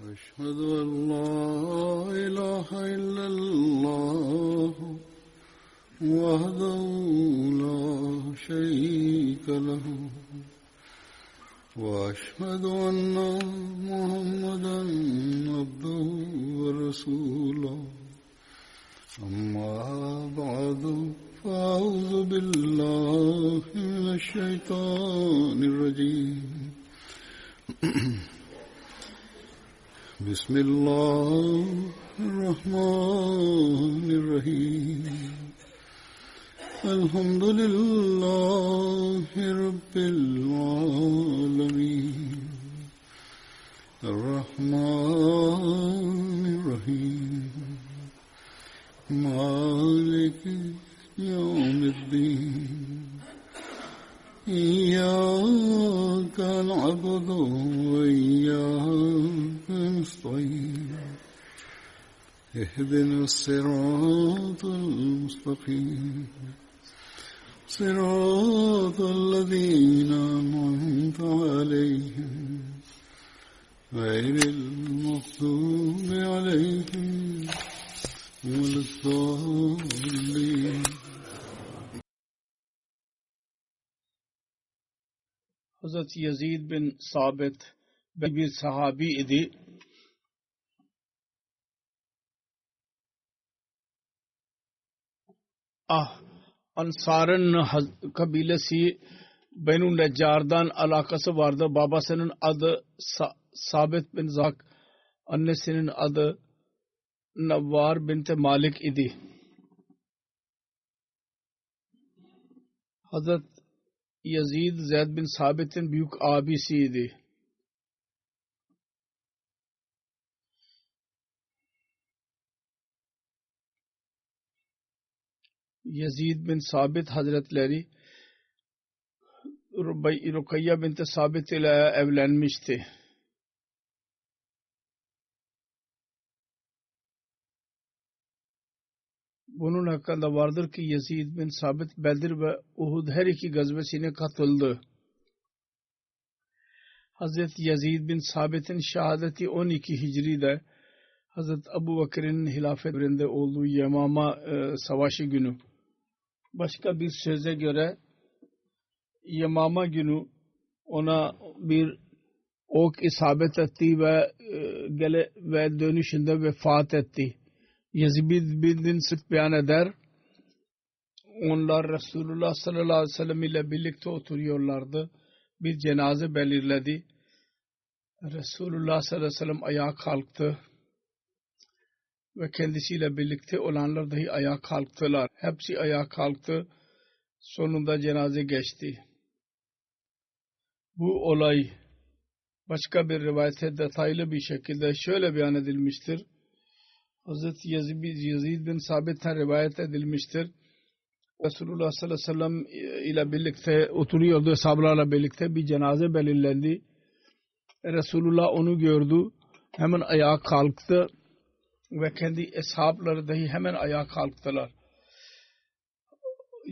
أشهد أن لا إله إلا الله وحده لا شريك له وأشهد أن محمدا عبده ورسوله أما بعد فأعوذ بالله من الشيطان الرجيم بسم الله الرحمن الرحيم الحمد لله رب العالمين الرحمن الرحيم مالك يوم الدين إياك نعبد وإياك نستعين اهدنا الصراط المستقيم صراط الذين أنعمت عليهم غير المغضوب عليهم ولا الضالين. Hazreti Yazid bin Sabit bir sahabi idi. Ansar'ın kabilesi Benu Neccar'dan alakası vardı. Babasının adı Sabit bin Zak, annesinin adı Navvar bint Malik idi. Hazret Yazid Zeyd bin Sabit'in büyük abisiydi. Yazid bin Sabit Hazretleri Rukayya bint Sabit ile evlenmişti. Bunun hakkında vardır ki Yazid bin Sabit Bedir ve Uhud her iki gazvesine katıldı. Hazreti Yazid bin Sabit'in şehadeti 12 Hicri'de Hazreti Ebu Bakır'ın hilafet devrinde olduğu Yemama savaşı günü. Başka bir söze göre Yemama günü ona bir ok isabet etti ve dönüşünde vefat etti. Yazid bin Sık beyan eder. Onlar Resulullah sallallahu aleyhi ve sellem ile birlikte oturuyorlardı. Bir cenaze belirledi. Resulullah sallallahu aleyhi ve sellem ayağa kalktı. Ve kendisiyle birlikte olanlar dahi ayağa kalktılar. Hepsi ayağa kalktı. Sonunda cenaze geçti. Bu olay başka bir rivayette detaylı bir şekilde şöyle beyan edilmiştir. Hazreti Yazid bin Sabit'ten rivayet edilmiştir. Resulullah sallallahu aleyhi ve sellem ile birlikte oturuyordu. Ashablarla birlikte bir cenaze belirlendi. Resulullah onu gördü. Hemen ayağa kalktı. Ve kendi ashabları dahi hemen ayağa kalktılar.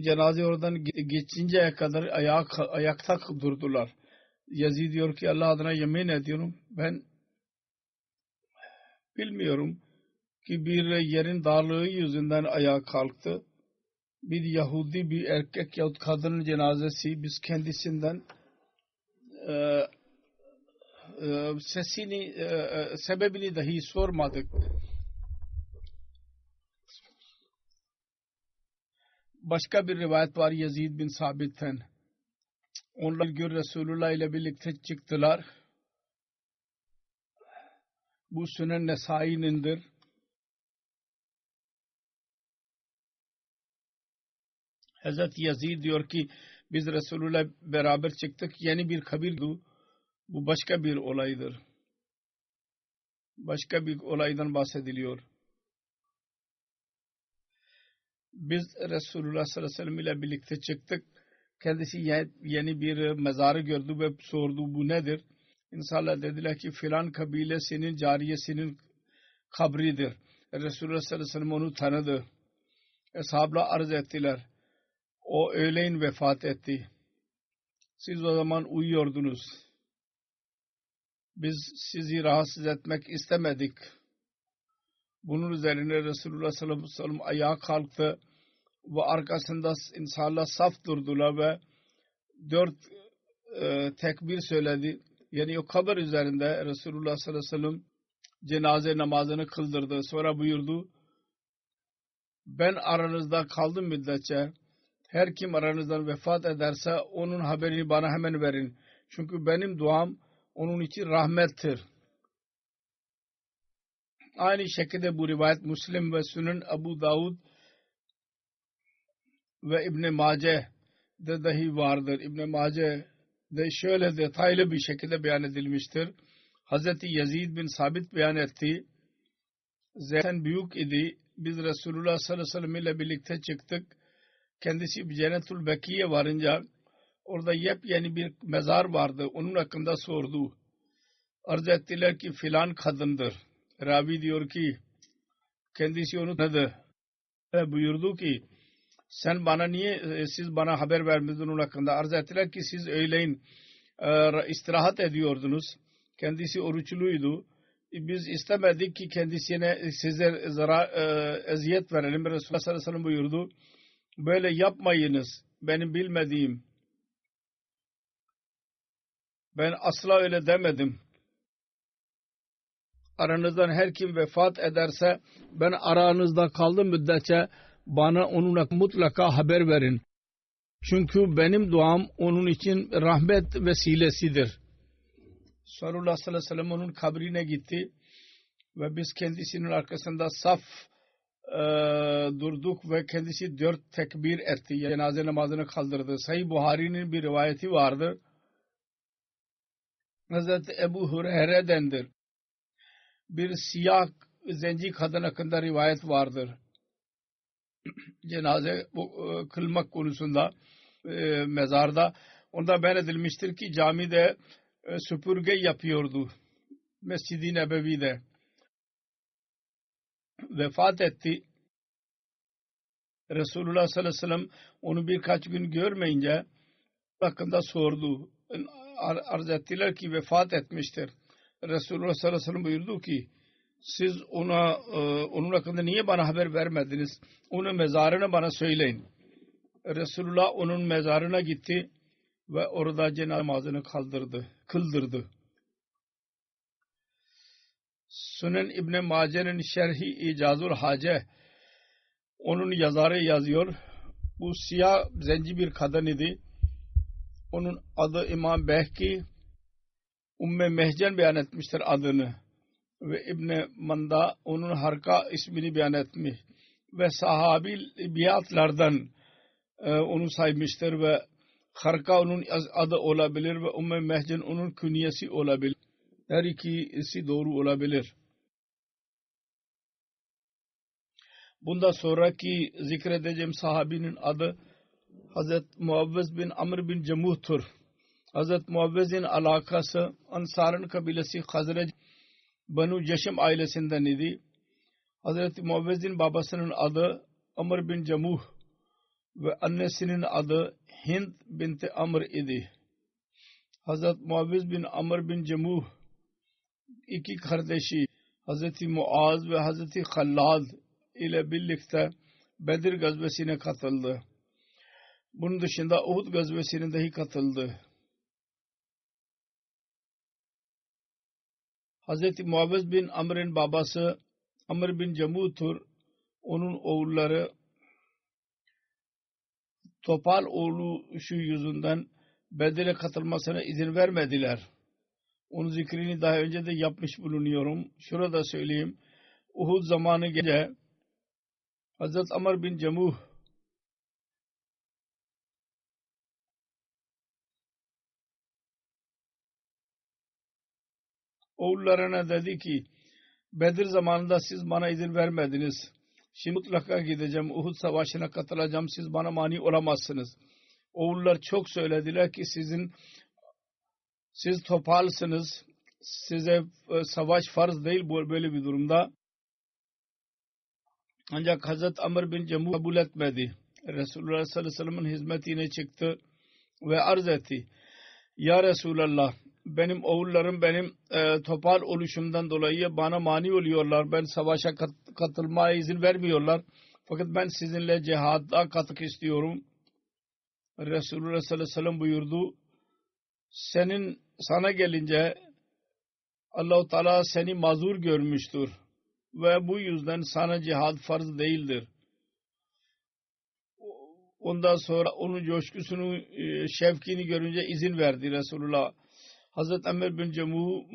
Cenaze oradan geçinceye kadar ayakta durdular. Yazid diyor ki Allah adına yemin ediyorum ben bilmiyorum ki bir yerin darlığı yüzünden ayağa kalktı. Bir Yahudi bir erkek yahut kadının cenazesi biz kendisinden sebebini dahi sormadık. Başka bir rivayet var Yazid bin Sabit'ten. Onlar gün Resulullah ile birlikte çıktılar. Bu Sünen Nesai'nindir. Hazreti Yazid diyor ki biz Resulullah beraber çıktık. Yeni bir kabirdi. Bu başka bir olaydır. Başka bir olaydan bahsediliyor. Biz Resulullah sallallahu aleyhi ve sellem ile birlikte çıktık. Kendisi yeni bir mezarı gördü ve sordu bu nedir? İnsanlar dediler ki filan kabilesinin cariyesinin kabridir. Resulullah sallallahu aleyhi ve sellem onu tanıdı. Ashabla arz ettiler. O öğleyin vefat etti. Siz o zaman uyuyordunuz. biz sizi rahatsız etmek istemedik. Bunun üzerine Resulullah sallallahu aleyhi ve sellem ayağa kalktı ve arkasında insanlar saf durdular ve 4 tekbir söyledi. Yani o kabir üzerinde Resulullah sallallahu aleyhi ve sellem cenaze namazını kıldırdı. Sonra buyurdu, ben aranızda kaldım müddetçe her kim aranızdan vefat ederse onun haberini bana hemen verin. Çünkü benim duam onun için rahmettir. Aynı şekilde bu rivayet Müslim ve Sünen Ebu Davud ve İbn-i Mace'de dahi vardır. İbn-i Mace'de şöyle detaylı bir şekilde beyan edilmiştir. Hazreti Yazid bin Sabit beyan etti. Zaten büyük idi. Biz Resulullah sallallahu aleyhi ve sellem ile birlikte çıktık. Kendisi Cennetül Beki'ye varınca orada yepyeni bir mezar vardı. Onun hakkında sordu. Arz ettiler ki filan kadındır. Ravi diyor ki kendisi onu tanıdı. Buyurdu ki sen bana niye siz bana haber vermediniz onun hakkında? Arz ettiler ki siz öğleyin istirahat ediyordunuz. Kendisi oruçluydu. Biz istemedik ki kendisine size eziyet verelim. Resulullah sallallahu aleyhi ve sellem buyurdu. Böyle yapmayınız. Benim bilmediğim. Ben asla öyle demedim. Aranızdan her kim vefat ederse ben aranızda kaldığım müddetçe bana onunla mutlaka haber verin. Çünkü benim duam onun için rahmet vesilesidir. Resulullah sallallahu aleyhi ve sellem onun kabrine gitti ve biz kendisinin arkasında saf durduk ve kendisi 4 tekbir etti. Cenaze namazını kaldırdı. Sahih Buhari'nin bir rivayeti vardır. Hazreti Ebu Hureyre'dendir. Bir siyah zenci kadın hakkında rivayet vardır. Cenaze kılmak konusunda mezarda. Onda beyan edilmiştir ki camide süpürge yapıyordu. Mescid-i Nebevi'de. Vefat etti. Resulullah sallallahu aleyhi ve sellem onu birkaç gün görmeyince hakkında sordu. Arz ettiler ki vefat etmiştir. Resulullah sallallahu aleyhi ve sellem buyurdu ki siz onun hakkında niye bana haber vermediniz? Onun mezarını bana söyleyin. Resulullah onun mezarına gitti ve orada cenaze namazını kıldırdı. Sünen İbn Mace'nin Şerhi İcazul Hace onun yazarı yazıyor. Bu siyah zenci bir kadın idi. Onun adı İmam Behki Umme Mehcen beyan etmiştir adını. Ve İbn Manda onun Harka ismini beyan etmiş. Ve sahabi biatlardan onu saymıştır ve Harka onun adı olabilir ve Umme Mehcen onun künyesi olabilir. Her ikisi doğru olabilir. Bundan sonraki zikredeceğim sahabinin adı Hazret Muavvez bin Amr bin Cemuh'tur. Hazret Muavvez'in alakası Ansar'ın kabilesi Hazret Banu Ceşim ailesinden idi. Hazret Muavvez'in babasının adı Amr bin Cemuh ve annesinin adı Hind binti Amr idi. Hazret Muavvez bin Amr bin Cemuh iki kardeşi Hazreti Muaz ve Hazreti Khallad ile birlikte Bedir gazvesine katıldı. Bunun dışında Uhud gazvesine dahi katıldı. Hazreti Muavvez bin Amr'in babası Amr bin Cemuh'tur. Onun oğulları topal oğlu şu yüzünden Bedir'e katılmasına izin vermediler. Onun zikrini daha önce de yapmış bulunuyorum. Şurada söyleyeyim. Uhud zamanı gelince Hazret Amr bin Cemuh oğullarına dedi ki Bedir zamanında siz bana izin vermediniz. Şimdi mutlaka gideceğim. Uhud savaşına katılacağım. Siz bana mani olamazsınız. Oğullar çok söylediler ki siz topalsınız. Size savaş farz değil böyle bir durumda. Ancak Hazret Amr bin Cemuh kabul etmedi. Resulullah sallallahu aleyhi ve sellem'in hizmetine çıktı ve arz etti. Ya Resulallah benim oğullarım benim topal oluşumdan dolayı bana mani oluyorlar. Ben savaşa katılmaya izin vermiyorlar. Fakat ben sizinle cihada katılmak istiyorum. Resulullah sallallahu aleyhi ve sellem buyurdu. Sana gelince Allah-u Teala seni mazur görmüştür. Ve bu yüzden sana cihad farz değildir. Ondan sonra onun coşkusunu, şevkini görünce izin verdi Resulullah. Hazreti Amr bin Cemu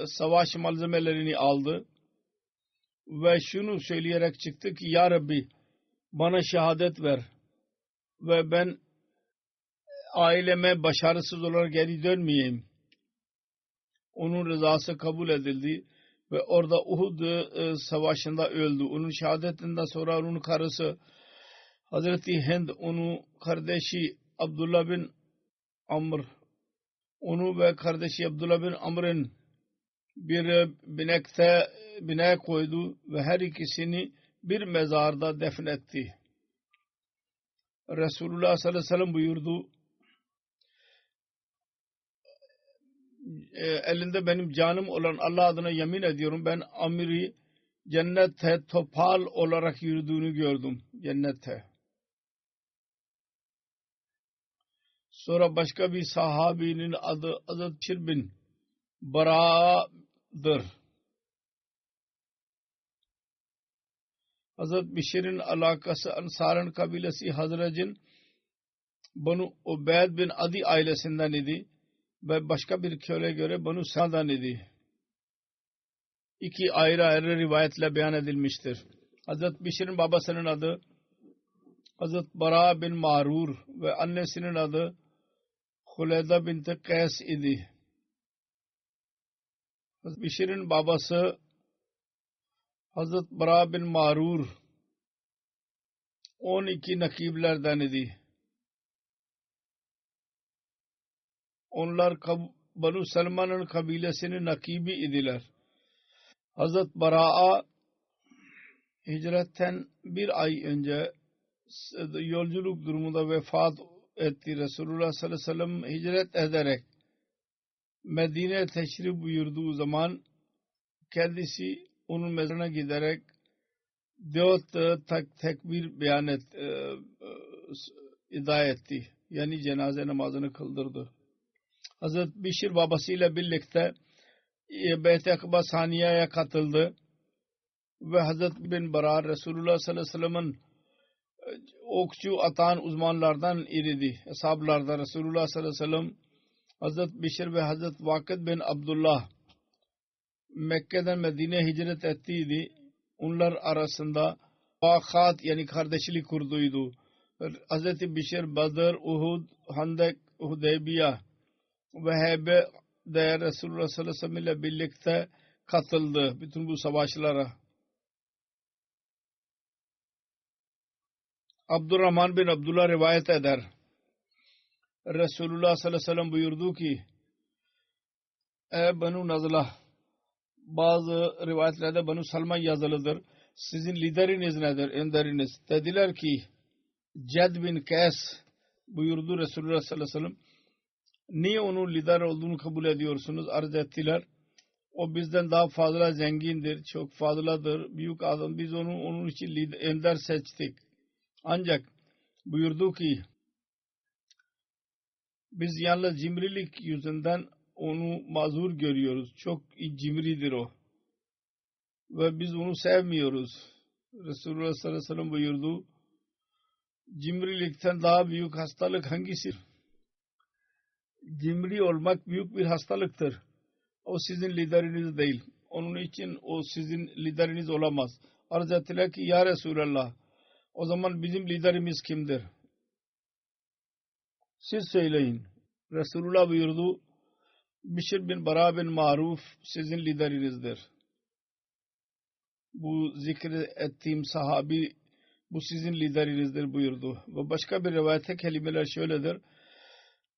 savaş malzemelerini aldı ve şunu söyleyerek çıktı ki Ya Rabbi bana şehadet ver ve ben aileme başarısız olarak geri dönmeyeyim. Onun rızası kabul edildi ve orada Uhud savaşında öldü. Onun şehadetinden sonra onun karısı Hazreti Hind, onun kardeşi Abdullah bin Amr, onu ve kardeşi Abdullah bin Amr'ın bir binaya koydu ve her ikisini bir mezarda defnetti. Resulullah sallallahu aleyhi ve sellem buyurdu, elinde benim canım olan Allah adına yemin ediyorum ben Amir'i cennette topal olarak yürüdüğünü gördüm. Cennette. Sonra başka bir sahabinin adı Hazreti Bişir bin Bara'dır. Hazreti Bişir'in alakası Ansar'ın kabilesi Hazrec'in Banu Ubeyd bin Adi ailesinden idi ve başka bir köle göre Banu Sa'dan idi. İki ayrı ayrı rivayetle beyan edilmiştir. Hazreti Bişir'in babasının adı Hazreti Bara bin Marur ve annesinin adı Huleyda binti Qays idi. Hazreti Bişir'in babası Hazreti Bara bin Marur 12 nakiblerden idi. Onlar Banu Selman'ın kabilesinin nakibi idiler. Hazreti Bara'a hicretten bir ay önce yolculuk durumunda vefat etti. Resulullah sallallahu aleyhi ve sellem hicret ederek Medine teşrif buyurduğu zaman kendisi onun mezarına giderek 4 tekbir beyan eda etti. Yani cenaze namazını kıldırdı. Hazreti Bişir babasıyla birlikte Beyt-i Akba Saniye'ye katıldı ve Hazreti bin Bara Resulullah sallallahu aleyhi ve sellem'in okçu atan uzmanlardan iridi. Hesaplarda Resulullah sallallahu aleyhi ve sellem Hazreti Bişir ve Hazreti Vakid bin Abdullah Mekke'den Medine'ye hicret ettiydi. Onlar arasında Vakat yani kardeşlik kurduydu. Hazreti Bişir Badr, Uhud, Handek, Hudeybiye ve Hebe'de Resulullah sallallahu aleyhi ve sellem ile birlikte katıldı bütün bu savaşlara. Abdurrahman bin Abdullah rivayet eder. Resulullah sallallahu aleyhi ve sellem buyurdu ki Banu Nazlah, bazı rivayetlerde Banu Salman yazılıdır. Sizin lideriniz nedir? Önderiniz. Dediler ki Ced bin Kays buyurdu Resulullah sallallahu aleyhi ve sellem. Niye onun lider olduğunu kabul ediyorsunuz? Arz ettiler. O bizden daha fazla zengindir. Çok fazladır. Büyük adam. Biz onu onun için önder seçtik. Ancak buyurdu ki biz yalnız cimrilik yüzünden onu mazur görüyoruz. Çok cimridir o. Ve biz onu sevmiyoruz. Resulullah sallallahu aleyhi ve sellem buyurdu. Cimrilikten daha büyük hastalık hangisi? Cimri olmak büyük bir hastalıktır. O sizin lideriniz değil. Onun için o sizin lideriniz olamaz. Arz ettiler ki ya Resulallah, o zaman bizim liderimiz kimdir? Siz söyleyin. Resulullah buyurdu. Bişir bin Bara bin Maruf sizin liderinizdir. Bu zikrettiğim sahabi bu sizin liderinizdir buyurdu. Ve başka bir rivayette kelimeler şöyledir.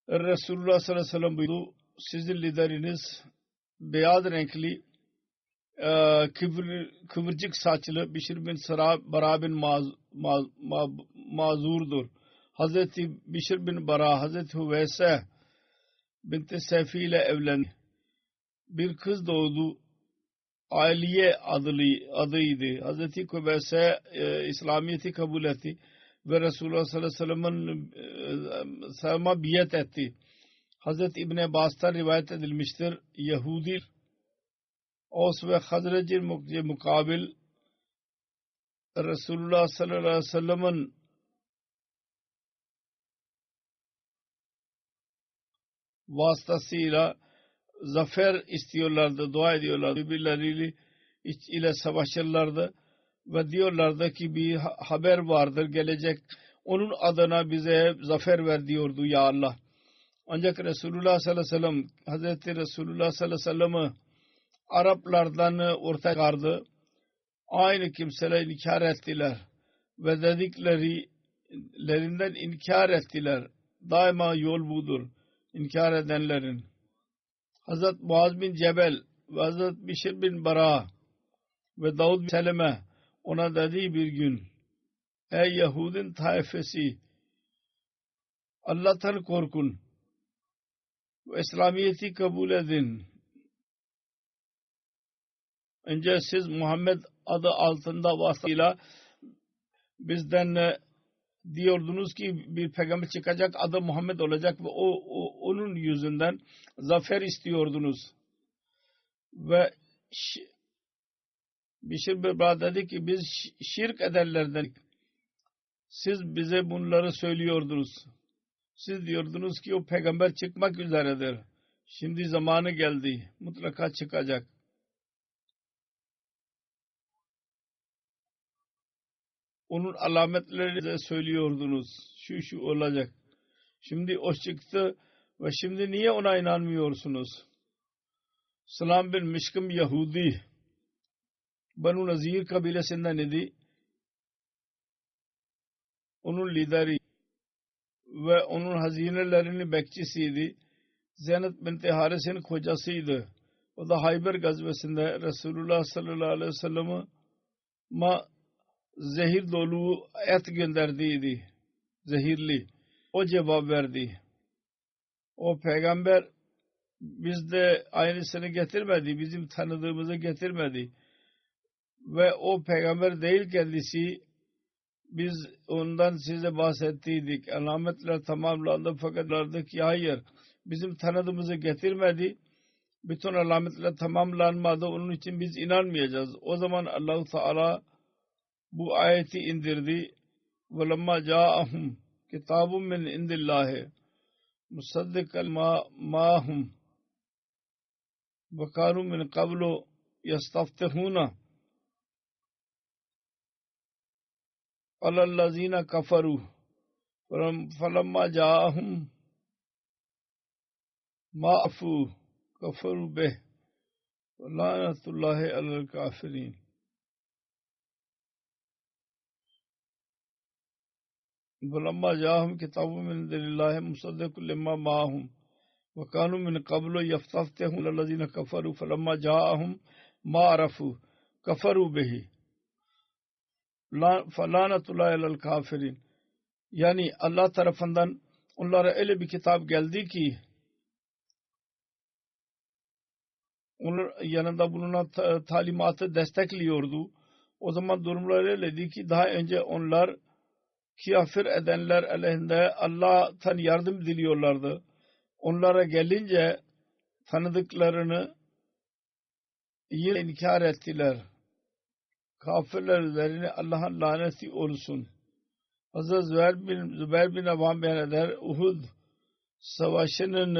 Resulullah sallallahu aleyhi ve sellem buyurdu. Sizin lideriniz beyaz renkli kıvırcık saçlı Bişir bin Bara bin Mazur'dur. Hazreti Bişir bin Bara, Hazreti Hüveyse binti Seyfi ile evlendi. Bir kız doğdu. Aliye adıydı. Hazreti Kubeyse İslamiyet'i kabul etti ve Resulullah sallallahu aleyhi ve sellem'e biat etti. Hazreti İbn Abbas'tan rivayet edilmiştir. Yahudi Aus ve Hazrec'in mukabil Resulullah sallallahu aleyhi ve sellem'in vasıtasıyla zafer istiyorlardı, dua ediyorlardı. Birbirleriyle ile savaşırlardı ve diyorlardı ki bir haber vardır gelecek. Onun adına bize zafer ver diyordu ya Allah. Ancak Resulullah sallallahu aleyhi ve sellem Hazreti Resulullah sallallahu aleyhi ve sellem'i Araplardan ortaya çıkardı. Aynı kimseler inkar ettiler ve dediklerinden inkar ettiler. Daima yol budur inkar edenlerin. Hazret Muaz bin Cebel ve Hazret Bişir bin Bara ve Davud bin Seleme ona dedi bir gün: ey Yahud'un taifesi, Allah'tan korkun ve İslamiyet'i kabul edin. Önce siz Muhammed adı altında vasıtasıyla bizden diyordunuz ki bir peygamber çıkacak, adı Muhammed olacak ve onun yüzünden zafer istiyordunuz. Ve Bişir bin Bara dedi ki biz şirk ederlerden. Siz bize bunları söylüyordunuz. Siz diyordunuz ki o peygamber çıkmak üzeredir. Şimdi zamanı geldi. Mutlaka çıkacak. Onun alametlerini de söylüyordunuz. Şu olacak. Şimdi o çıktı ve şimdi niye ona inanmıyorsunuz? Salam bin Mişkim Yahudi Banu Nazir kabilesinden idi. Onun lideri ve onun hazinelerinin bekçisiydi. Zeynep binti Haris'in kocasıydı. O da Hayber gazvesinde Resulullah sallallahu aleyhi ve sellem'e zehir dolu et gönderdiydi. Zehirli. O cevap verdi. O peygamber bizde aynısını getirmedi. Bizim tanıdığımızı getirmedi. Ve o peygamber değil kendisi. Biz ondan size bahsettiydik. Alametler tamamlandı fakat derdi ki hayır. Bizim tanıdığımızı getirmedi. Bütün alametler tamamlanmadı. Onun için biz inanmayacağız. O zaman Allah-u Teala bu ayeti indirdi. وَلَمَّا جَاءَهُمْ كِتَابٌ مِّنْ عِنْدِ اللّٰهِ مُصَدِّقًا مَا هُمْ وَكَانُوا مِنْ قَبْلُ يَسْتَفْتِحُونَ عَلَى الَّذِينَ كَفَرُوا فَلَمَّا جَاءَهُمْ مَا عَرَفُوا كَفَرُوا بِهِ وَلَعْنَةُ اللّٰهِ عَلَى الْكَافِرِينَ. فَلَمَّا جَاءَهُمْ كِتَابٌ مِّنْ عِندِ اللّٰهِ مُصَدِّقٌ لِمَّا مَعَهُمْ وَكَانُوا مِنْ قَبْلُ يَسْتَفْتِحُونَ عَلَى الَّذِينَ كَفَرُوا فَلَمَّا جَاءَهُمْ مَا عَرَفُوا كَفَرُوا بِهِ فَلَعْنَةُ اللّٰهِ عَلَى الْكَافِرِينَ. Yani Allah tarafından onlara öyle bir kitap geldi ki onun yanında bulunan talimatı destekliyordu. O zaman durumlar öyleydi ki daha önce onlar kafir edenler aleyhinde Allah'tan yardım diliyorlardı. Onlara gelince tanıdıklarını yine inkar ettiler. Kafirler üzerine Allah'ın laneti olsun. Hazreti Zübeyir bin Avvam beyan eder. Uhud savaşının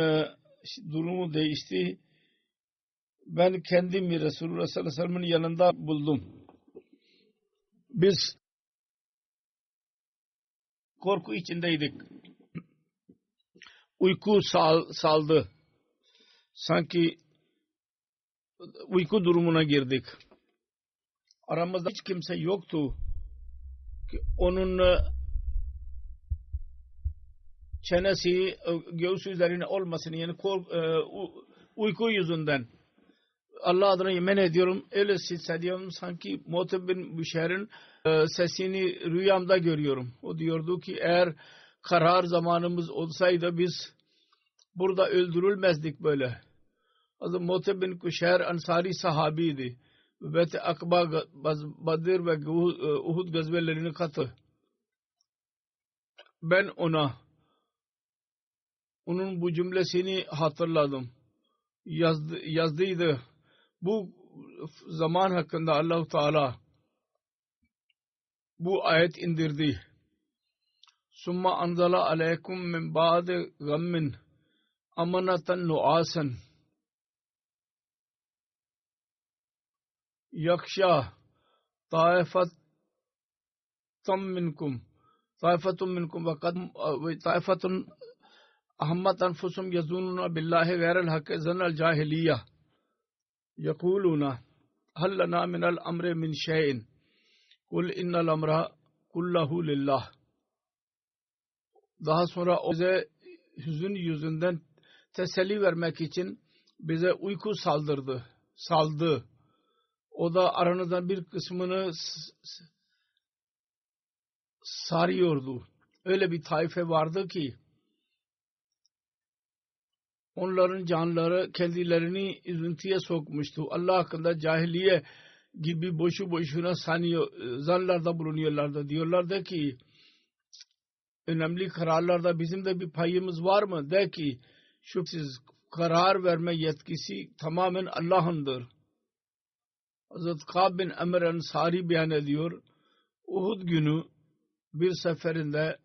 durumu değişti. Ben kendimi Resulullah sallallahu aleyhi ve sellem'in yanında buldum. Biz korku içindeydik. Uyku saldı. Sanki uyku durumuna girdik. Aramızda hiç kimse yoktu ki onun çenesi göğsü üzerine olmasın. Yani uyku yüzünden. Allah adına yemin ediyorum öyle hissediyorum sanki Mu'teb bin Büşer'in sesini rüyamda görüyorum. O diyordu ki eğer karar zamanımız olsaydı biz burada öldürülmezdik böyle. Hazreti Mu'te bin Kuşeyr Ansari sahabiydi. Beyt-i Akba, Badir ve Uhud gazvelerini katı. Ben onun bu cümlesini hatırladım. Yazdıydı. Bu zaman hakkında Allah-u Teala bu ayet indirdi. Summa anzala aleykum min ba'di gammin amanatan nu'asan yaksha taifatun minkum ve taifatun ahmat anfusum yazununa billahi gayril haqqi zanal cahiliyyah yekuluna hal lana minal amri min şeyin kul innal amra kullahu lillah. Daha sonra o bize hüzün yüzünden teselli vermek için bize uyku saldı. O da aranızdan bir kısmını sarıyordu. Öyle bir taife vardı ki onların canları kendilerini üzüntüye sokmuştu. Allah hakkında cahiliye gibi boşu boşuna zanlarda bulunuyorlardı. Diyorlardı ki önemli kararlarda bizim de bir payımız var mı? De ki şüphesiz karar verme yetkisi tamamen Allah'ındır. Hazreti Kâb bin Amr Ansari beyan ediyor. Uhud günü bir seferinde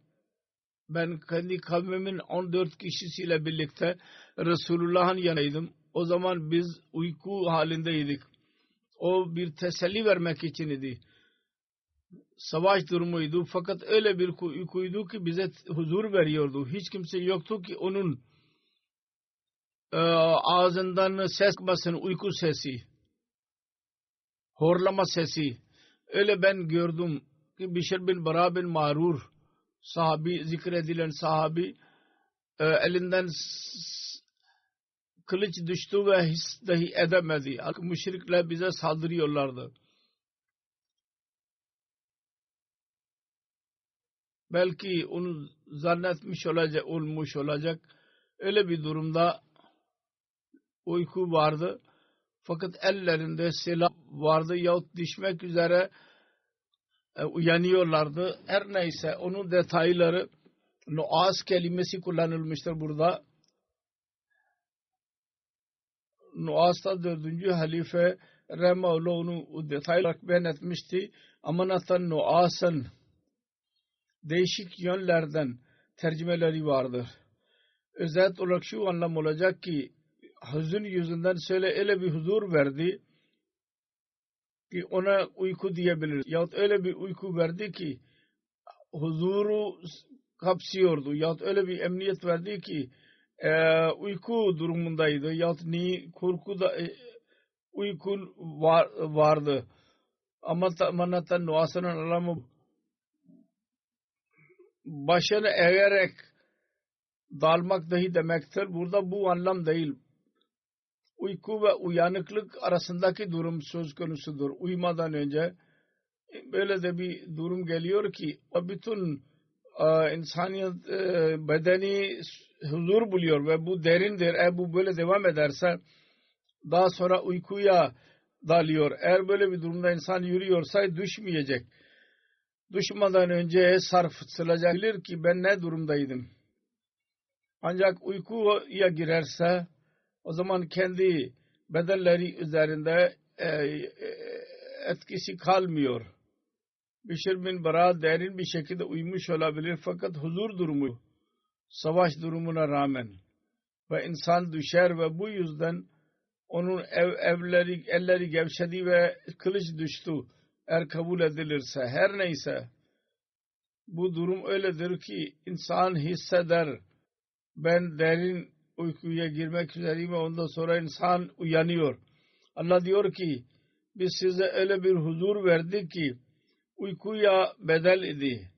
ben kendi kavmimin 14 kişisiyle birlikte Resulullah'ın yanıydım. O zaman biz uyku halindeydik. O bir teselli vermek için idi. Savaş durumuydu fakat öyle bir uykuydu ki bize huzur veriyordu. Hiç kimse yoktu ki onun ağzından ses çıkmasın, uyku sesi, horlama sesi. Öyle ben gördüm ki Bişr bin Bara bin Mağrur sahabi, zikredilen sahabi elinden kılıç düştü ve his dahi edemedi. Müşrikler bize saldırıyorlardı. Belki onu zannetmiş olmuş olacak. Öyle bir durumda uyku vardı. Fakat ellerinde silah vardı yahut düşmek üzere uyanıyorlardı. Her neyse onun detayları, nuas kelimesi kullanılmıştır burada. Nuas'ta 4. halife Rahimahullah onu detaylı olarak beyan etmişti. Amanatan nuasan değişik yönlerden tercümeleri vardır. Özet olarak şu anlam olacak ki hüzün yüzünden öyle bir huzur verdi ki ona uyku diyebiliriz. Yahut öyle bir uyku verdi ki huzuru kapsıyordu. Yahut öyle bir emniyet verdi ki uyku durumundaydı. Yahut korkuda uykun vardı. Ama manatan nuasanın anlamı başını eğerek dalmak dahi demektir. Burada bu anlam değil. Uyku ve uyanıklık arasındaki durum söz konusudur. Uyumadan önce böyle de bir durum geliyor ki bütün insaniyet bedeni huzur buluyor ve bu derindir. Eğer bu böyle devam ederse daha sonra uykuya dalıyor. Eğer böyle bir durumda insan yürüyorsa düşmeyecek. Düşmeden önce sarsılacak, bilir ki ben ne durumdaydım. Ancak uykuya girerse o zaman kendi bedenleri üzerinde etkisi kalmıyor. Bişr bin Bara derin bir şekilde uyumuş olabilir fakat huzur durumu, savaş durumuna rağmen ve insan düşer ve bu yüzden onun elleri gevşedi ve kılıç düştü. Eğer kabul edilirse, her neyse bu durum öyledir ki insan hisseder, ben derin uykuya girmek üzereyim ve ondan sonra insan uyanıyor. Allah diyor ki biz size öyle bir huzur verdik ki uykuya bedel idi.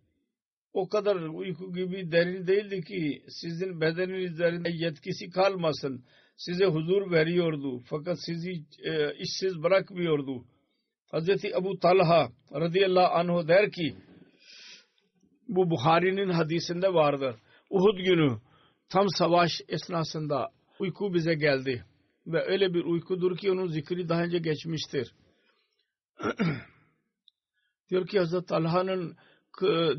O kadar uyku gibi derin değildi ki sizin bedeniniz üzerinde yetkisi kalmasın. Size huzur veriyordu fakat sizi işsiz bırakmıyordu. Hazreti Ebu Talha radıyallahu anh der ki bu Buhari'nin hadisinde vardır. Uhud günü tam savaş esnasında uyku bize geldi. Ve öyle bir uykudur ki onun zikri daha önce geçmiştir. Diyor ki Hazreti Talha'nın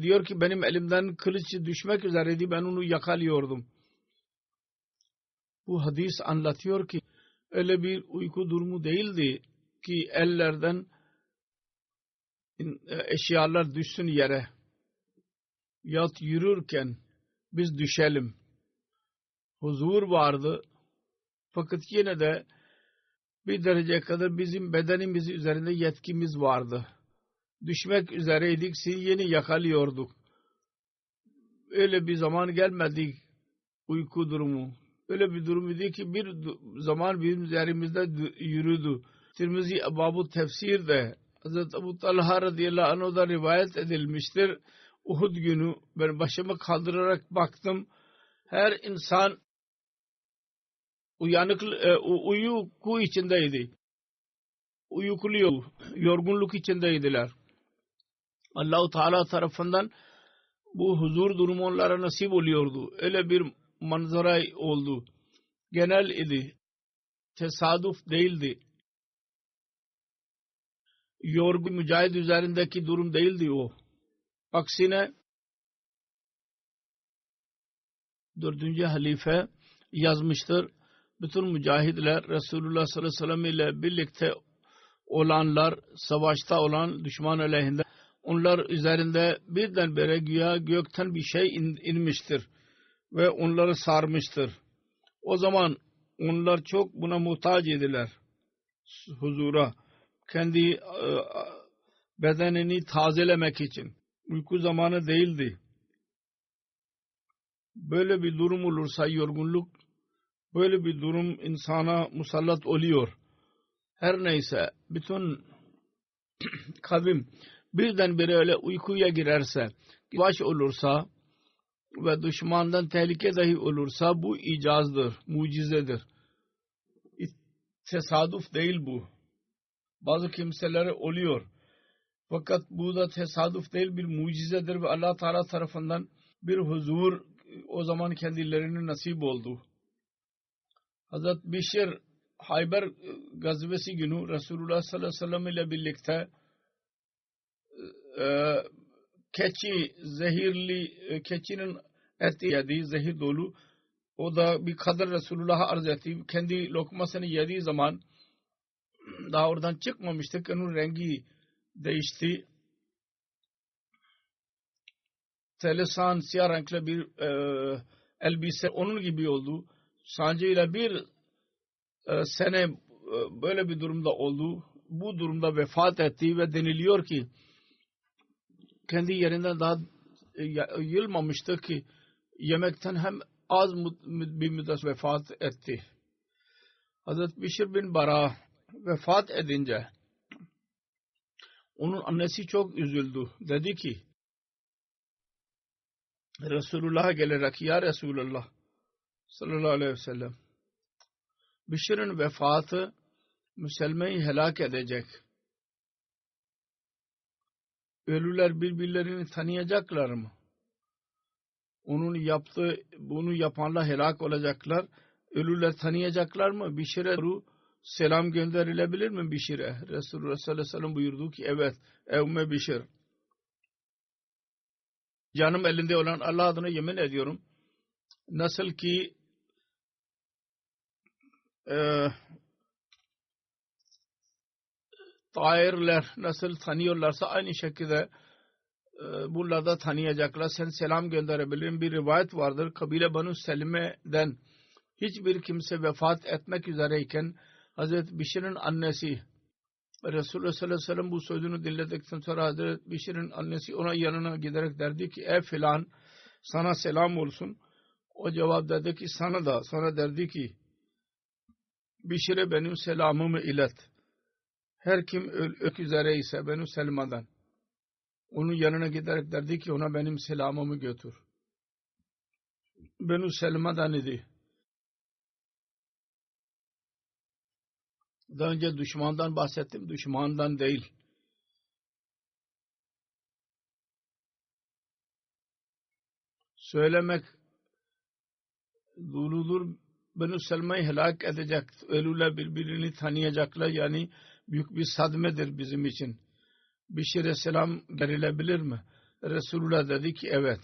diyor ki benim elimden kılıç düşmek üzereydi. Ben onu yakalıyordum. Bu hadis anlatıyor ki öyle bir uyku durumu değildi ki ellerden eşyalar düşsün yere. Yahut yürürken biz düşelim. Huzur vardı. Fakat yine de bir dereceye kadar bizim bedenimiz üzerinde yetkimiz vardı. Düşmek üzereydik, yeni yakalıyorduk. Öyle bir zaman gelmedi uyku durumu. Öyle bir durum idi ki bir zaman bizim üzerimizde yürüdü. Tirmizi Babu Tefsir'de Hazreti Ebu Talha radıyallahu anh'dan rivayet edilmiştir. Uhud günü ben başımı kaldırarak baktım. Her insan uyku içindeydi. Uyukluyor, yorgunluk içindeydiler. Allah-u Teala tarafından bu huzur durumu onlara nasip oluyordu. Öyle bir manzara oldu. Genel idi. Tesadüf değildi. Yorgun mücahid üzerindeki durum değildi o. Aksine 4. halife yazmıştır. Bütün mücahidler Resulullah sallallahu aleyhi ve sellem ile birlikte olanlar, savaşta olan düşman aleyhinde, onlar üzerinde birdenbire güya gökten bir şey inmiştir ve onları sarmıştır. O zaman onlar çok buna muhtaç idiler. Huzura, kendi bedenini tazelemek için. Uyku zamanı değildi. Böyle bir durum olursa yorgunluk, böyle bir durum insana musallat oluyor. Her neyse bütün kavim birdenbire öyle uykuya girerse, savaş olursa ve düşmandan tehlike dahi olursa bu icazdır, mucizedir. Tesadüf değil bu. Bazı kimselere oluyor. Fakat bu da tesadüf değil, bir mucizedir ve Allah Teala tarafından bir huzur o zaman kendilerine nasip oldu. Hazreti Bişir Hayber gazvesi günü Resulullah sallallahu aleyhi ve sellem ile birlikte keçinin eti yedi, zehir dolu. O da bir kadar Resulullah'a arz etti. Kendi lokmasını yediği zaman daha oradan çıkmamıştı ki onun rengi değişti. Telesan siyah renkli bir elbise onun gibi oldu. Sancıyla bir sene böyle bir durumda oldu. Bu durumda vefat etti ve deniliyor ki kendi yerinden daha yılmamıştı ki yemekten hem az bir müddet vefat etti. Hazreti Bişir bin Bara vefat edince onun annesi çok üzüldü. Dedi ki Resulullah'a gelerek ya Resulullah sallallahu aleyhi ve sellem Bişir'in vefatı Müslüman'ı helak edecek. Ölüler birbirlerini tanıyacaklar mı? Bunu yapanlar helak olacaklar. Ölüler tanıyacaklar mı? Bişir'e selam gönderilebilir mi Bişir'e? Resulullah sallallahu aleyhi ve sellem buyurdu ki evet. Ümme Bişir. Canım elinde olan Allah adına yemin ediyorum. Nasıl ki tairler nasıl tanıyorlarsa aynı şekilde bunlar da tanıyacaklar. Sen selam gönderebilirim. Bir rivayet vardır. Kabile Banu Selime'den hiçbir kimse vefat etmek üzereyken Hazreti Bişir'in annesi Resulullah sallallahu aleyhi ve sellem bu sözünü dinledikten sonra Hazreti Bişir'in annesi ona yanına giderek derdi ki ey filan sana selam olsun. O cevap dedi ki sana da. Sonra derdi ki Bişir'e benim selamımı ilet. Her kim ölmek üzereyse benim Selma'dan onun yanına giderek derdi ki ona benim selamımı götür. Benim Selma'dan idi. Daha önce düşmandan bahsettim. Düşmandan değil. Söylemek duludur. Benu Selma'yı helak edecek. Ölüler birbirini tanıyacaklar. Yani büyük bir sadmedir bizim için. Bişir'e selam verilebilir mi? Resulullah dedi ki evet.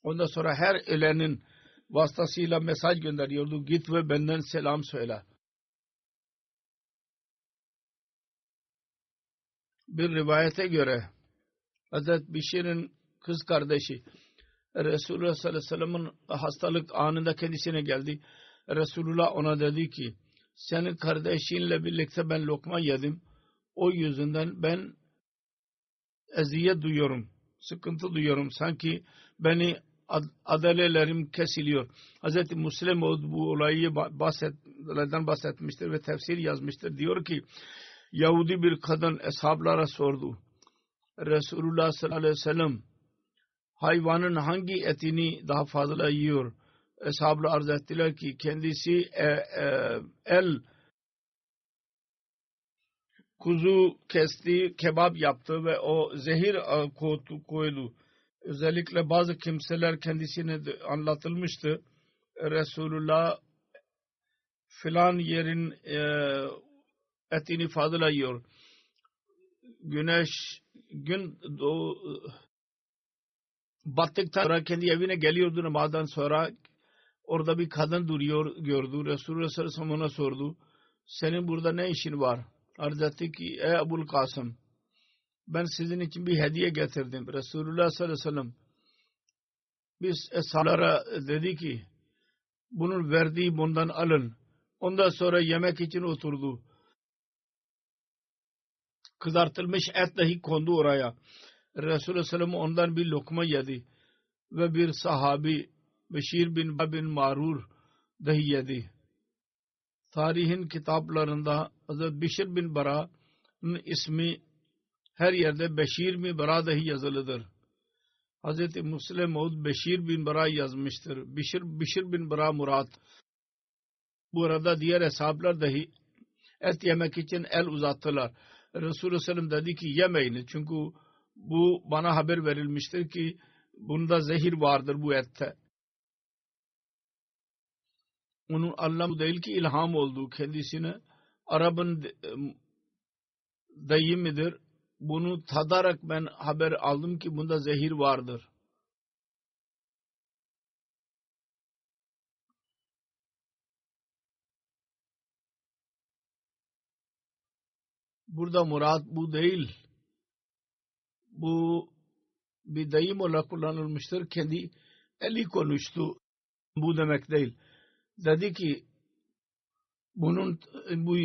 Ondan sonra her ölenin vasıtasıyla mesaj gönderiyordu. Git ve benden selam söyle. Bir rivayete göre Hazreti Bişir'in kız kardeşi Resulullah sallallahu aleyhi ve sellem'in hastalık anında kendisine geldi. Resulullah ona dedi ki senin kardeşinle birlikte ben lokma yedim. O yüzden ben eziyet duyuyorum. Sıkıntı duyuyorum. Sanki beni adalelerim kesiliyor. Hz. Müslim bu olayı bahsetmiştir ve tefsir yazmıştır. Diyor ki Yahudi bir kadın eshablara sordu. Resulullah sallallahu aleyhi ve sellem hayvanın hangi etini daha fazla yiyor? Eshablar arz ettiler ki kendisi kuzu kesti, kebap yaptı ve o zehir koydu. Özellikle bazı kimseler kendisine anlatılmıştı. Resulullah filan yerin etini fazla yiyor. Gün battıktan sonra kendi evine geliyordu namazdan sonra. Orada bir kadın duruyor gördü. Resulullah sallallahu aleyhi ve sellem ona sordu. Senin burada ne işin var? Arz etti ki ey Ebul Kasım ben sizin için bir hediye getirdim. Resulullah sallallahu aleyhi ve sellem biz eshablara dedi ki bunun verdiği bundan alın. Ondan sonra yemek için oturdu. Kızartılmış et dahi kondu oraya. Resulullah sallallahu aleyhi ve sellem ondan bir lokma yedi. Ve bir sahabi Beşir bin Marur dahi yedi. Tarihin kitaplarında Hazreti Bişir bin Bara'nın ismi her yerde Beşir bin Bara dahi yazılıdır. Hazreti Müslim Maud Beşir bin Bara yazmıştır. Bişir bin Bara Murat. Bu arada diğer hesaplar dahi et yemek için el uzattılar. Resulullah sallallahu aleyhi ve sellem dedi ki yemeyin. Çünkü bu bana haber verilmiştir ki bunda zehir vardır bu ette. Onun Allah değil ki ilham oldu kendisine. Arap'ın deyimidir. Bunu tadarak ben haber aldım ki bunda zehir vardır. Burada murat bu değil. Bu bir deyim olarak kullanılmıştır. Kendi eli konuştu. Bu demek değil. Dedi ki bu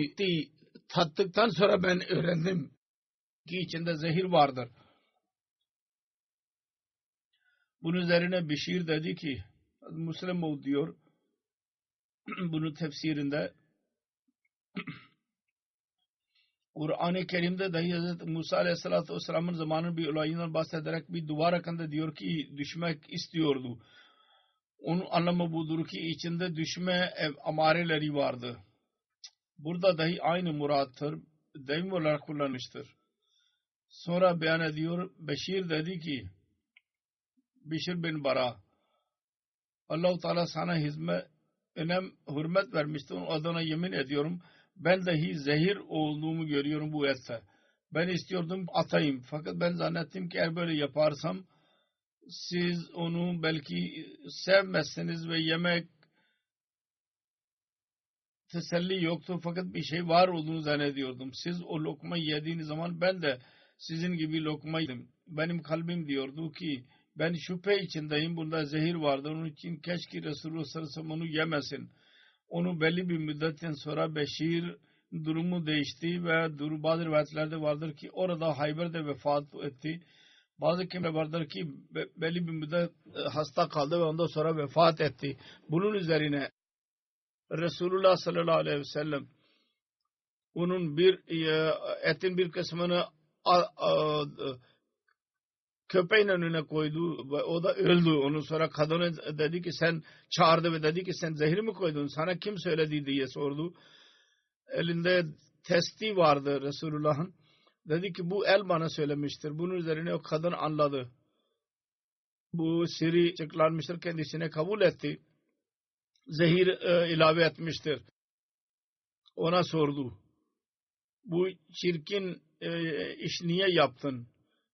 tattıktan sonra ben öğrendim ki içinde zehir vardır. Bunun üzerine Bişir dedi ki Müslim diyor bunun tefsirinde Kur'an-ı Kerim'de dahi Hz. Musa Aleyhisselatü Vesselam'ın zamanının bir olayından bahsederek bir duvar hakkında diyor ki düşmek istiyordu. Onun anlamı budur ki içinde düşme amareleri vardı. Burada dahi aynı murattır. Deyim olarak kullanmıştır. Sonra beyan ediyor. Beşir dedi ki Bişir bin Bara Allah-u Teala sana hürmet vermişti. Onun adına yemin ediyorum. Ben dahi zehir olduğumu görüyorum bu ette. Ben istiyordum atayım. Fakat ben zannettim ki eğer böyle yaparsam siz onu belki sevmezsiniz ve yemek teselli yoktu. Fakat bir şey var olduğunu zannediyordum. Siz o lokmayı yediğiniz zaman ben de sizin gibi lokma yedim. Benim kalbim diyordu ki ben şüphe içindeyim. Bunda zehir vardır. Onun için keşke Resulullah sallallahu aleyhi ve sellem onu yemesin. Onu belli bir müddetten sonra Beşir durumu değişti ve bazı rivayetlerde vardır ki orada Hayber'de vefat etti. Bazı kimler vardır ki belli bir müddet hasta kaldı ve ondan sonra vefat etti. Bunun üzerine Resulullah sallallahu aleyhi ve sellem onun etin bir kısmını köpeğin önüne koydu ve o da öldü. Onun sonra kadına dedi ki sen çağırdı ve dedi ki sen zehir mi koydun? Sana kim söyledi diye sordu. Elinde testi vardı Resulullah'ın. Dedi ki bu el bana söylemiştir. Bunun üzerine o kadın anladı. bu siri açıklanmıştır, kendisine kabul etti. Zehir ilave etmiştir. Ona sordu, bu çirkin iş niye yaptın?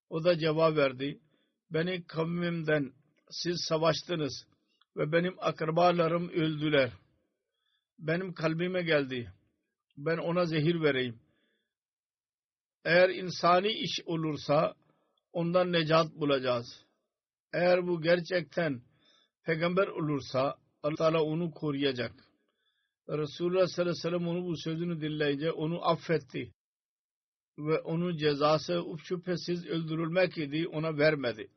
O da cevap verdi, beni kavmimden siz savaştınız ve benim akrabalarım öldüler. Benim kalbime geldi, ben ona zehir vereyim. Eğer insani iş olursa ondan necat bulacağız. Eğer bu gerçekten peygamber olursa Allah Teala onu koruyacak. Resulullah sallallahu aleyhi ve sellem onu bu sözünü dinleyince onu affetti. Ve onun cezası şüphesiz öldürülmek idi, ona vermedi.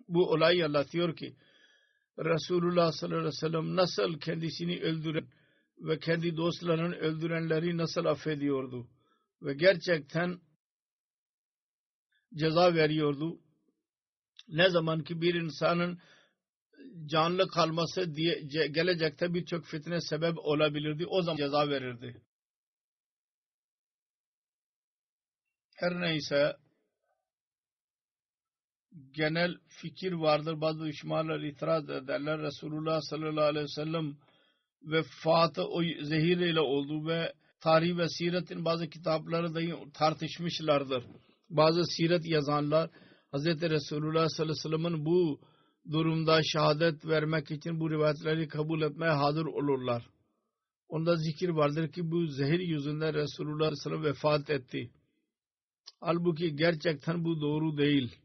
Bu olayı anlatıyor ki Resulullah sallallahu aleyhi ve sellem nasıl kendisini öldüren ve kendi dostlarını öldürenleri nasıl affediyordu. Ve gerçekten ceza veriyordu. Ne zaman ki bir insanın canlı kalması diye gelecekte birçok fitne sebep olabilirdi, o zaman ceza verirdi. Her neyse, genel fikir vardır. Bazı düşmanlar itiraz ederler. Resulullah sallallahu aleyhi ve sellem vefatı o zehir ile oldu ve tarih ve siretin bazı kitapları da tartışmışlardır. Bazı siret yazanlar Hz. Resulullah sallallahu aleyhi ve sellem'in bu durumda şehadet vermek için bu rivayetleri kabul etmeye hazır olurlar. Onda zikir vardır ki bu zehir yüzünden Resulullah sallallahu aleyhi ve sellem vefat etti. Halbuki gerçekten bu doğru değil.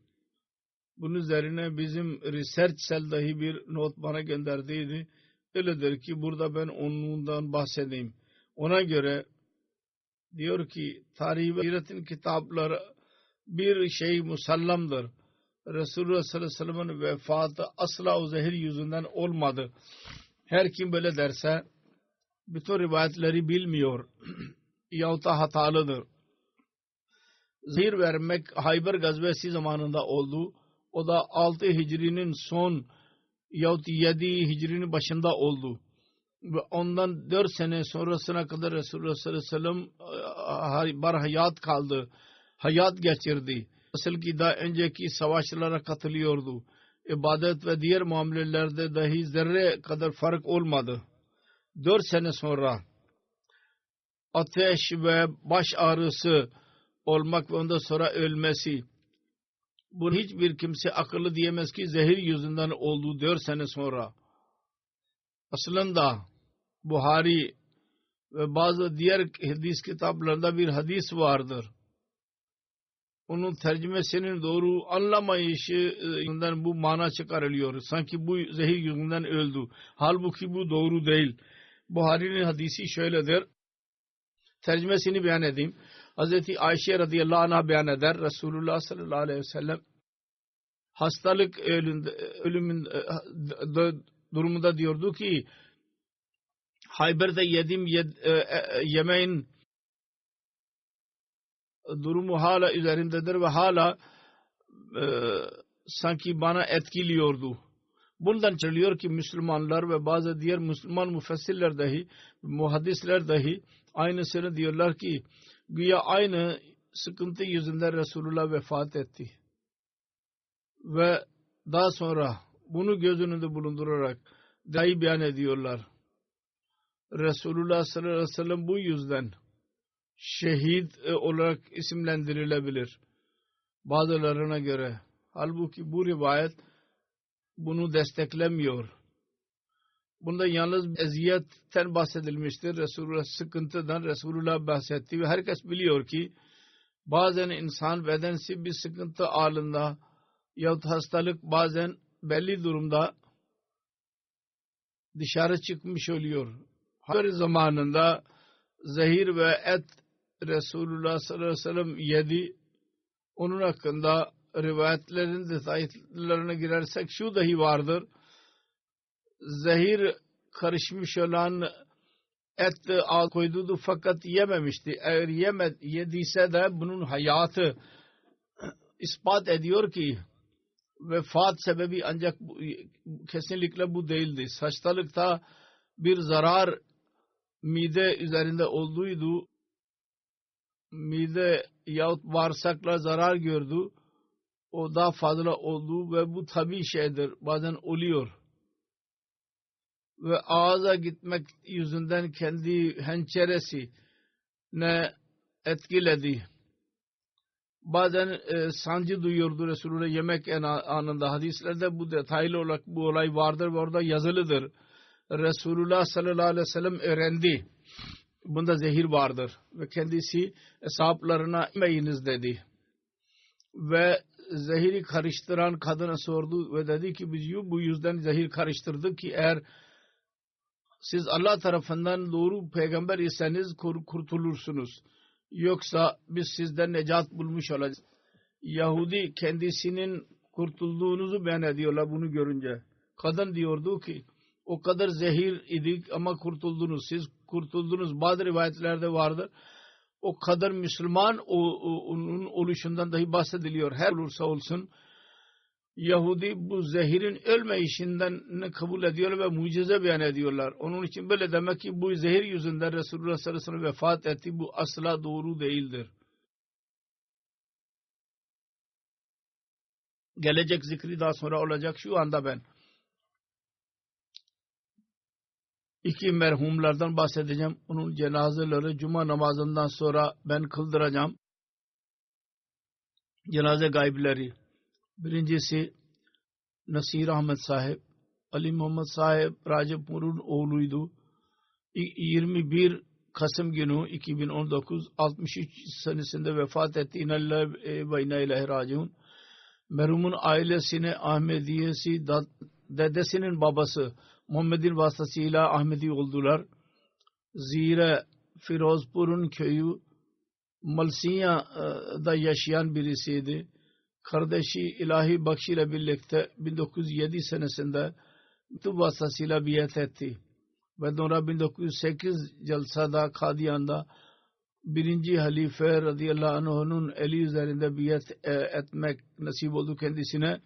Bunun üzerine bizim research cell dahi bir not bana gönderdiydi. Öyledir ki burada ben ondan bahsedeyim. Ona göre diyor ki tarih ve siretin kitapları bir şey musallamdır. Resulullah sallallahu aleyhi ve sellem'in vefatı asla o zehir yüzünden olmadı. Her kim böyle derse bütün rivayetleri bilmiyor yahut da hatalıdır. Zehir vermek Hayber gazvesi zamanında oldu. O da 6 Hicri'nin son yahut 7 Hicri'nin başında oldu. Ve ondan 4 sene sonrasına kadar Resulullah sallallahu aleyhi ve sellem hayat kaldı. Hayat geçirdi. Nasıl ki daha önceki savaşlara katılıyordu. İbadet ve diğer muamelelerde dahi zerre kadar fark olmadı. 4 sene sonra ateş ve baş ağrısı olmak ve ondan sonra ölmesi. Bunu hiçbir kimse akıllı diyemez ki zehir yüzünden oldu 4 sene sonra. Aslında Buhari ve bazı diğer hadis kitaplarında bir hadis vardır. Onun tercümesinin doğru anlamayışından bu mana çıkarılıyor. Sanki bu zehir yüzünden öldü. Halbuki bu doğru değil. Buhari'nin hadisi şöyledir. Tercümesini beyan edeyim. Hazreti Ayşe radıyallahu anh'a beyan eder. Resulullah sallallahu aleyhi ve sellem hastalık ölümün durumunda diyordu ki Hayber'de yediğim yemeğin durumu hala üzerimdedir ve hala sanki bana etkiliyordu. Bundan çıkıyor ki Müslümanlar ve bazı diğer Müslüman müfessirler dahi, muhaddisler dahi aynısını diyorlar ki güya aynı sıkıntı yüzünden Resulullah vefat etti. Ve daha sonra bunu göz önünde bulundurarak dahi beyan ediyorlar. Resulullah sallallahu aleyhi ve sellem bu yüzden şehit olarak isimlendirilebilir bazılarına göre. Halbuki bu rivayet bunu desteklemiyor. Bunda yalnız eziyetten bahsedilmiştir. Resulullah sıkıntıdan Resulullah bahsetti ve herkes biliyor ki bazen insan bedensi bir sıkıntı halinde yahut hastalık bazen belli durumda dışarı çıkmış oluyor. Her zamanında zehir ve et Resulullah sallallahu aleyhi ve sellem yedi. Onun hakkında rivayetlerin detaylarına girersek şu dahi vardır. Zehir karışmış olan et koyduğu fakat yememişti. Eğer yediyse de bunun hayatı ispat ediyor ki vefat sebebi ancak kesinlikle bu değildi. Hastalıkta bir zarar mide üzerinde olduğuydu. Mide yahut bağırsakla zarar gördü o daha fazla oldu ve bu tabii şeydir. Bazen oluyor. Ve ağza gitmek yüzünden kendi hançeresi ne etkiledi. Bazen sancı duyuyordu Resulullah yemek anında. Hadislerde bu detaylı olarak bu olay vardır ve orada yazılıdır. Resulullah sallallahu aleyhi ve sellem öğrendi. Bunda zehir vardır. Ve kendisi hesaplarına inmeyiniz dedi. Ve zehiri karıştıran kadına sordu ve dedi ki biz bu yüzden zehir karıştırdık ki eğer siz Allah tarafından doğru peygamber iseniz kurtulursunuz. Yoksa biz sizden necat bulmuş olacağız. Yahudi kendisinin kurtulduğunuzu beyan ediyorlar bunu görünce. Kadın diyordu ki o kadar zehir idik ama kurtuldunuz. Siz kurtuldunuz. Bazı rivayetlerde vardır. O kadar Müslüman onun oluşundan dahi bahsediliyor. Her olursa olsun Yahudi bu zehirin ölme işinden kabul ediyorlar ve mucize beyan ediyorlar. Onun için böyle demek ki bu zehir yüzünden Resulullah sallallahu aleyhi ve sellem vefat etti. Bu asla doğru değildir. Gelecek zikri daha sonra olacak. Şu anda ben iki merhumlardan bahsedeceğim. Onun cenazeleri cuma namazından sonra ben kıldıracağım. Cenaze gaybileri. Birincisi Nasir Ahmet sahip. Ali Muhammed sahip Rajapur'un oğluydu. 21 Kasım günü 2019 63 senesinde vefat etti. İnalillahi ve inna ileyhi raciun. Merhumun ailesine Ahmediyesi dedesinin babası Muhammed'in vasıtasıyla Ahmedi oldular. Zira Firozpur'un köyü Malsiya'da yaşayan birisiydi. Kardeşi İlahi Bakşi ile birlikte 1907 senesinde mektup vasıtasıyla biat etti. Ve sonra 1908 Jalsa'da Kadiyan'da birinci halife radıyallahu anh'ın eli üzerinde biat etmek nasip oldu kendisine.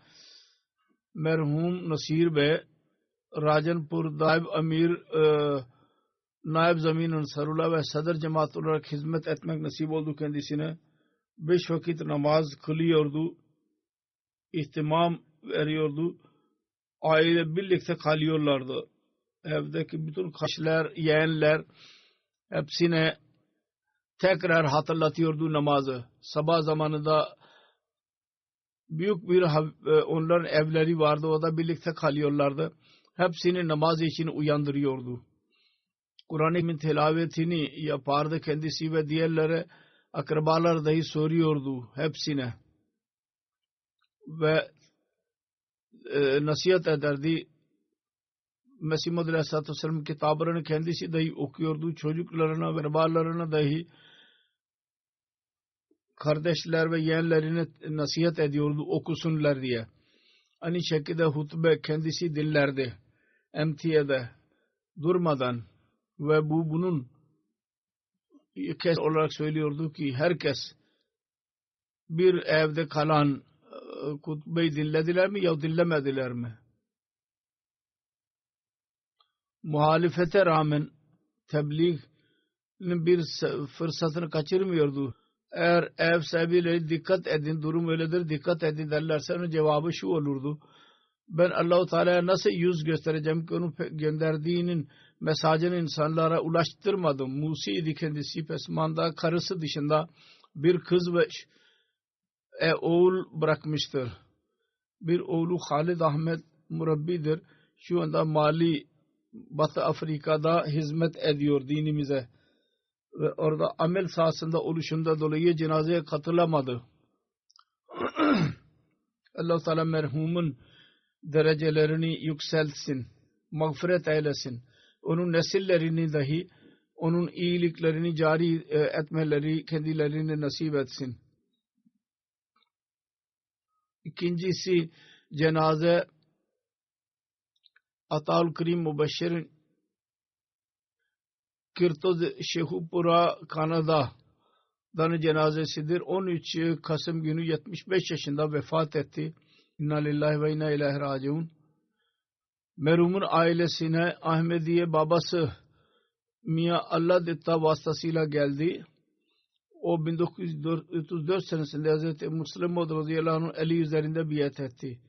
Merhum Nasir Bey Rajanpur Naib Amir Naib Zamin Ansarullah ve Sadr Cemaat olarak hizmet etmek nasip oldu kendisine. 5 vakit namaz kılıyordu. İhtimam veriyordu. Aile birlikte kalıyorlardı. Evdeki bütün kardeşler, yeğenler hepsine tekrar hatırlatıyordu namazı. Sabah zamanında büyük bir onların evleri vardı. O da birlikte kalıyorlardı. Hepsini namaz için uyandırıyordu. Kur'an-ı tilavetini yapardı kendisi ve diğerlere akrabalar dahi soruyordu hepsine. Ve nasihat ederdi. Mesih Muhammed Aleyhisselatü Vesselam kitaplarını kendisi dahi okuyordu. Çocuklarına ve akrabalarına dahi kardeşler ve yeğenlerine nasihat ediyordu okusunlar diye. Aynı şekilde hutbe kendisi dinlerdi. Emtiye'de durmadan ve bunun kez olarak söylüyordu ki herkes bir evde kalan hutbeyi dinlediler mi ya dinlemediler mi? Muhalefete rağmen tebliğin bir fırsatını kaçırmıyordu. Eğer ev sahibiyle dikkat edin, durum öyledir, dikkat edin derlerse onun cevabı şu olurdu. Ben Allah-u Teala'ya nasıl yüz göstereceğim ki onun gönderdiğinin mesajını insanlara ulaştırmadım. Musi'ydi kendisi, Pesman'da karısı dışında bir kız ve oğul bırakmıştır. Bir oğlu Halid Ahmet murabbidir. Şu anda Mali, Batı Afrika'da hizmet ediyor dinimize. Ve orada amel sahasında oluşunda dolayı cenazeye katılamadı. Allah-u Teala merhumun derecelerini yükseltsin, mağfiret eylesin. Onun nesillerini dahi, onun iyiliklerini cari etmeleri kendilerine nasip etsin. İkincisi cenaze Ataul Karim Mubaşşir'in Kirtoz Şehupura Kanada'dan cenazesidir. 13 Kasım günü 75 yaşında vefat etti. İnna lillahi ve inna ileyhi raciun. Merhumun ailesine Ahmediye babası Mia Allah Ditta vasıtasıyla geldi. O 1934 senesinde Hz. Musleh Maud radıyallahu anh Ali üzerinde biat etti.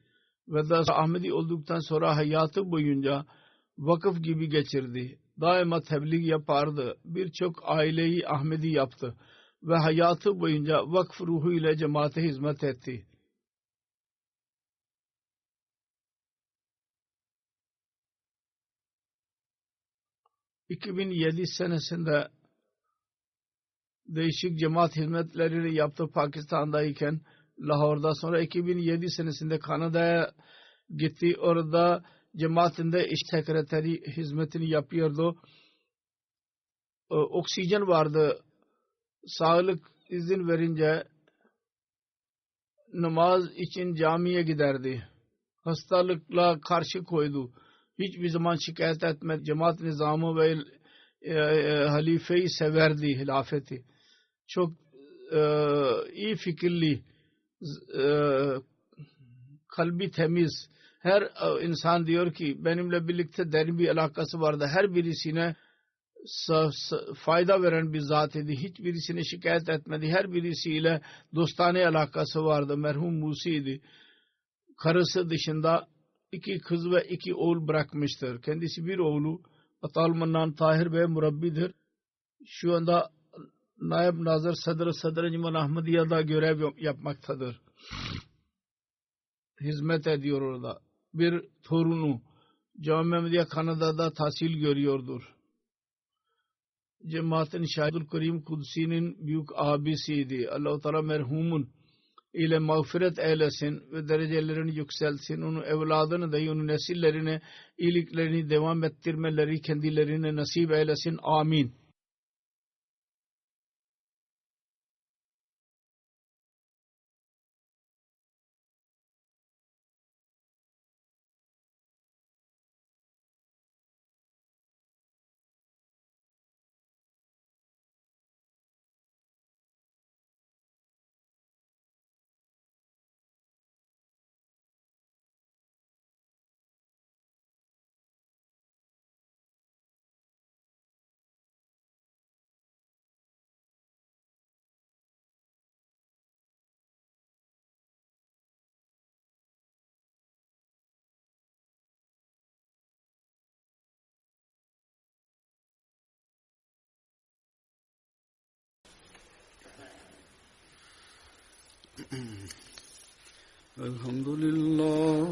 Ve daha Ahmedi olduktan sonra hayatı boyunca vakıf gibi geçirdi. Daima tebliğ yapardı. Birçok aileyi Ahmedi yaptı. Ve hayatı boyunca vakf ruhu ile cemaate hizmet etti. ...2007 senesinde değişik cemaat hizmetlerini yaptı Pakistan'dayken Lahor'da. Sonra 2007 senesinde Kanada'ya gitti. Orada cemaatinde iş sekreteri hizmetini yapıyordu. Oksijen vardı. Sağlık izin verince namaz için camiye giderdi. Hastalıkla karşı koydu. Hiçbir zaman şikayet etmedi. Cemaat nizamı ve halifeyi severdi, hilafeti. Çok iyi fikirli, kalbi temiz. Her insan diyor ki benimle birlikte derin bir alakası vardı. Her birisine fayda veren bir zat idi. Hiçbirisine şikayet etmedi. Her birisiyle dostane alakası vardı. Merhum Musi'ydi. Karısı dışında 2 kız ve 2 oğul bırakmıştır. Kendisi bir oğlu Atal Mannan Tahir Bey murabbidir. Şu anda Naib Nazır Sadr Encümen Ahmediye'de görev yapmaktadır. Hizmet ediyor orada. Bir torunu Cami Ahmediye Kanada'da tahsil görüyordur. Cemaatin Şahidul Kerim Kudsi'nin büyük abisiydi. Allah-u Teala merhumun ile mağfiret eylesin ve derecelerini yükselsin. Onun evladını da onun nesillerini iyiliklerini devam ettirmeleri kendilerine nasip eylesin. Amin. Elhamdülillah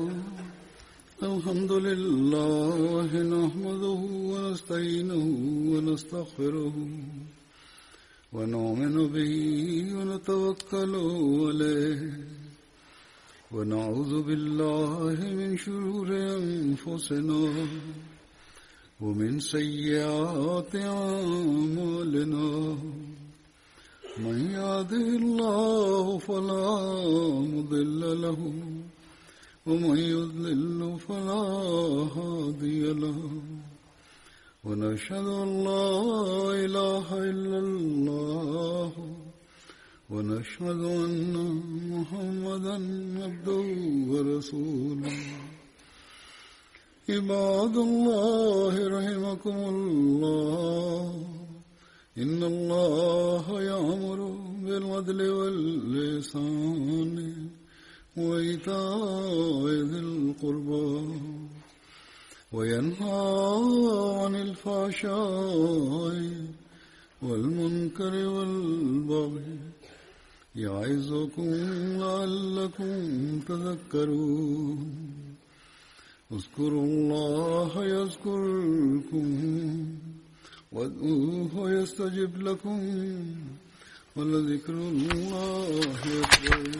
nahmaduhu ve nestainuhu ve nestağfiruhu ve nu'minu bihi ve netevekkalu aleyh ve na'udhu billahi min şururi enfusina ve min seyyiati a'malina. من يهده الله فلا مضل له ومن يضلل فلا هادي له ونشهد أن لا إله إلا الله ونشهد أن محمدا عبده ورسوله عباد الله رحمكم الله إن الله يأمر بالعدل والإحسان وإيتاء ذي القربى وينهى عن الفحشاء والمنكر والبغي يعظكم لعلكم تذكرون اذكروا الله يذكركم وادعوه يستجب لكم ولذكر الله أكبر.